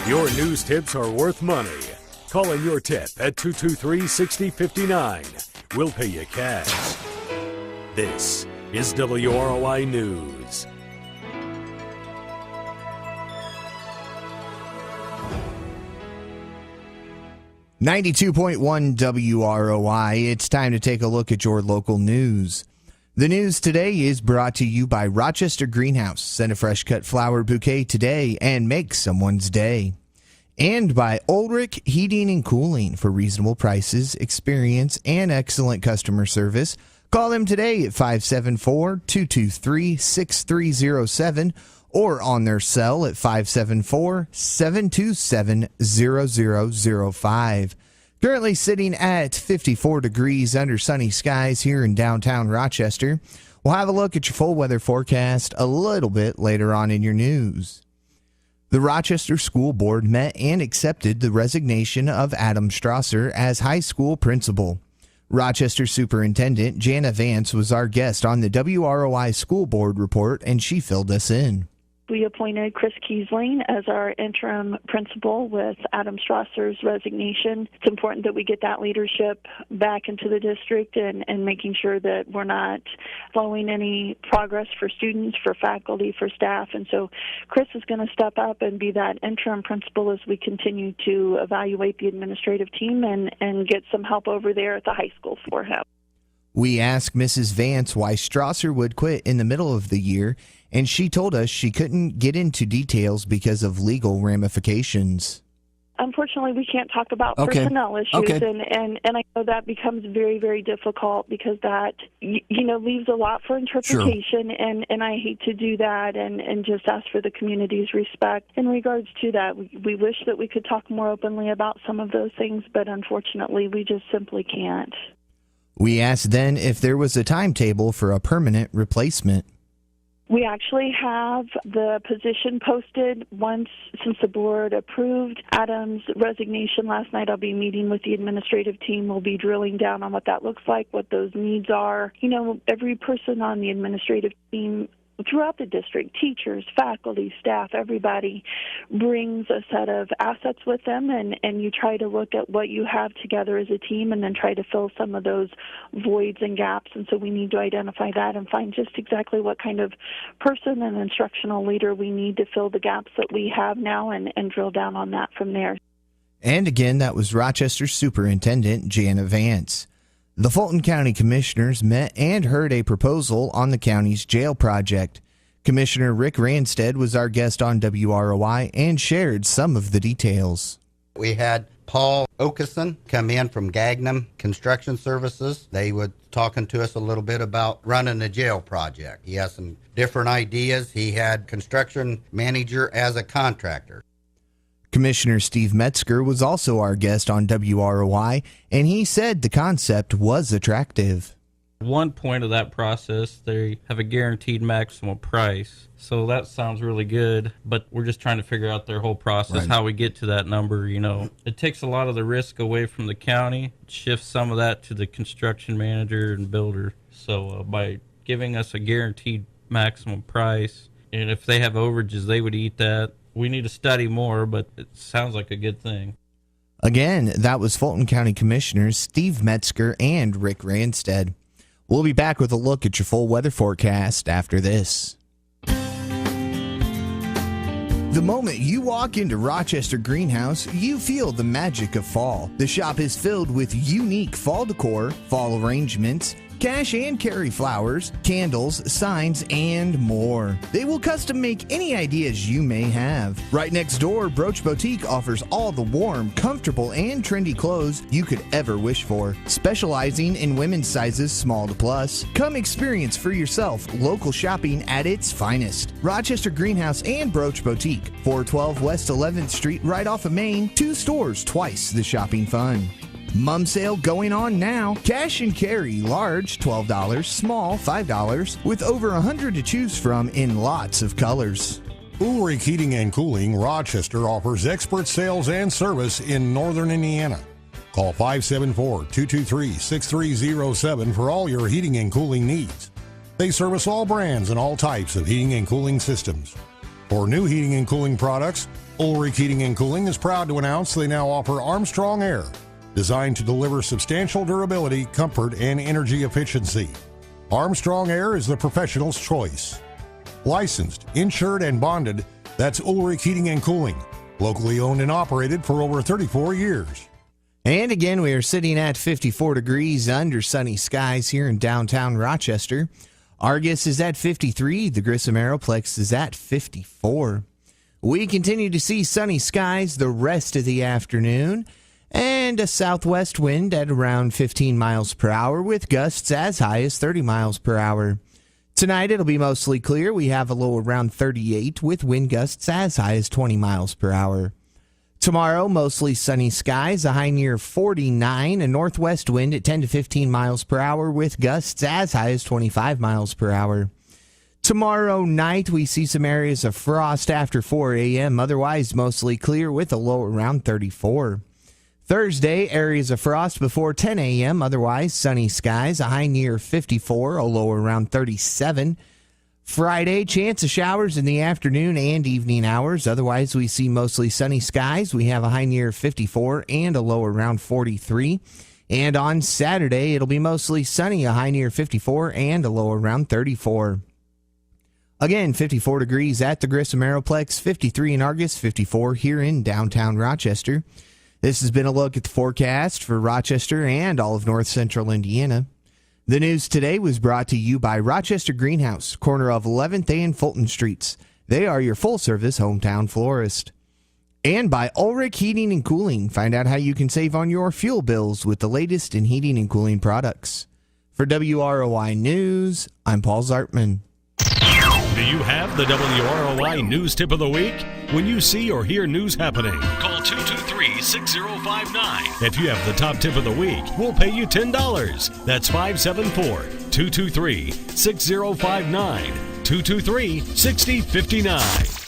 Your news tips are worth money. Call in your tip at 223-6059. We'll pay you cash. This is WROI News. .1 WROI. It's time to take a look at your local news. The news today is brought to you by Rochester Greenhouse. Send a fresh cut flower bouquet today and make someone's day. And by Ulrich Heating and Cooling. For reasonable prices, experience, and excellent customer service, call them today at 574-223-6307 or on their cell at 574-727-0005. Currently sitting at 54 degrees under sunny skies here in downtown Rochester. We'll have a look at your full weather forecast a little bit later on in your news. The Rochester School Board met and accepted the resignation of Adam Strausser as high school principal. Rochester Superintendent Janna Vance was our guest on the WROI School Board report, and she filled us in. We appointed Chris Kiesling as our interim principal with Adam Strausser's resignation. It's important that we get that leadership back into the district and making sure that we're not slowing any progress for students, for faculty, for staff. And so Chris is going to step up and be that interim principal as we continue to evaluate the administrative team and get some help over there at the high school for him. We asked Mrs. Vance why Strausser would quit in the middle of the year, and she told us she couldn't get into details because of legal ramifications. Unfortunately, we can't talk about personnel issues, and I know that becomes very, very difficult because that, leaves a lot for interpretation, sure. and I hate to do that and just ask for the community's respect. In regards to that, we wish that we could talk more openly about some of those things, but unfortunately, we just simply can't. We asked then if there was a timetable for a permanent replacement. We actually have the position posted since the board approved Adam's resignation last night. I'll be meeting with the administrative team. We'll be drilling down on what that looks like, what those needs are. Every person on the administrative team throughout the district, teachers, faculty, staff, everybody brings a set of assets with them, and you try to look at what you have together as a team and then try to fill some of those voids and gaps. And so we need to identify that and find just exactly what kind of person and instructional leader we need to fill the gaps that we have now and drill down on that from there. And again, that was Rochester Superintendent Janna Vance. The Fulton County Commissioners met and heard a proposal on the county's jail project. Commissioner Rick Ranstead was our guest on WROI and shared some of the details. We had Paul Okeson come in from Gagnon Construction Services. They were talking to us a little bit about running a jail project. He has some different ideas. He had construction manager as a contractor. Commissioner Steve Metzger was also our guest on WROI, and he said the concept was attractive. One point of that process, they have a guaranteed maximum price. So that sounds really good, but we're just trying to figure out their whole process, right. How we get to that number, It takes a lot of the risk away from the county, shifts some of that to the construction manager and builder. So by giving us a guaranteed maximum price, and if they have overages, they would eat that. We need to study more, but it sounds like a good thing. Again, that was Fulton County Commissioners Steve Metzger and Rick Ranstead. We'll be back with a look at your full weather forecast after this. The moment you walk into Rochester Greenhouse, you feel the magic of fall. The shop is filled with unique fall decor, fall arrangements, cash and carry flowers, candles, signs, and more. They will custom make any ideas you may have. Right next door, Brooch Boutique offers all the warm, comfortable, and trendy clothes you could ever wish for, specializing in women's sizes small to plus. Come experience for yourself local shopping at its finest. Rochester Greenhouse and Brooch Boutique, 412 West 11th Street, right off of Main. 2 stores, twice the shopping fun. Mum sale going on now. Cash and carry, large $12, small $5, with over 100 to choose from in lots of colors. Ulrich Heating and Cooling Rochester offers expert sales and service in northern Indiana. Call 574-223-6307 for all your heating and cooling needs. They service all brands and all types of heating and cooling systems. For new heating and cooling products, Ulrich Heating and Cooling is proud to announce they now offer Armstrong Air, designed to deliver substantial durability, comfort, and energy efficiency. Armstrong Air is the professional's choice. Licensed, insured, and bonded, that's Ulrich Heating and Cooling. Locally owned and operated for over 34 years. And again, we are sitting at 54 degrees under sunny skies here in downtown Rochester. Argus is at 53. The Grissom Aeroplex is at 54. We continue to see sunny skies the rest of the afternoon and a southwest wind at around 15 miles per hour with gusts as high as 30 miles per hour. Tonight it'll be mostly clear. We have a low around 38 with wind gusts as high as 20 miles per hour. Tomorrow, mostly sunny skies, a high near 49, a northwest wind at 10 to 15 miles per hour with gusts as high as 25 miles per hour. Tomorrow night, we see some areas of frost after 4 a.m., otherwise mostly clear with a low around 34. Thursday, areas of frost before 10 a.m., otherwise sunny skies, a high near 54, a low around 37. Friday, chance of showers in the afternoon and evening hours, otherwise we see mostly sunny skies. We have a high near 54 and a low around 43. And on Saturday, it'll be mostly sunny, a high near 54 and a low around 34. Again, 54 degrees at the Grissom Aeroplex, 53 in Argus, 54 here in downtown Rochester. This has been a look at the forecast for Rochester and all of north central Indiana. The news today was brought to you by Rochester Greenhouse, corner of 11th and Fulton Streets. They are your full-service hometown florist. And by Ulrich Heating and Cooling. Find out how you can save on your fuel bills with the latest in heating and cooling products. For WROI News, I'm Paul Zartman. Do you have the WROI News Tip of the Week? When you see or hear news happening, call 223-6059. If you have the top tip of the week, we'll pay you $10. That's 574-223-6059. 223-6059.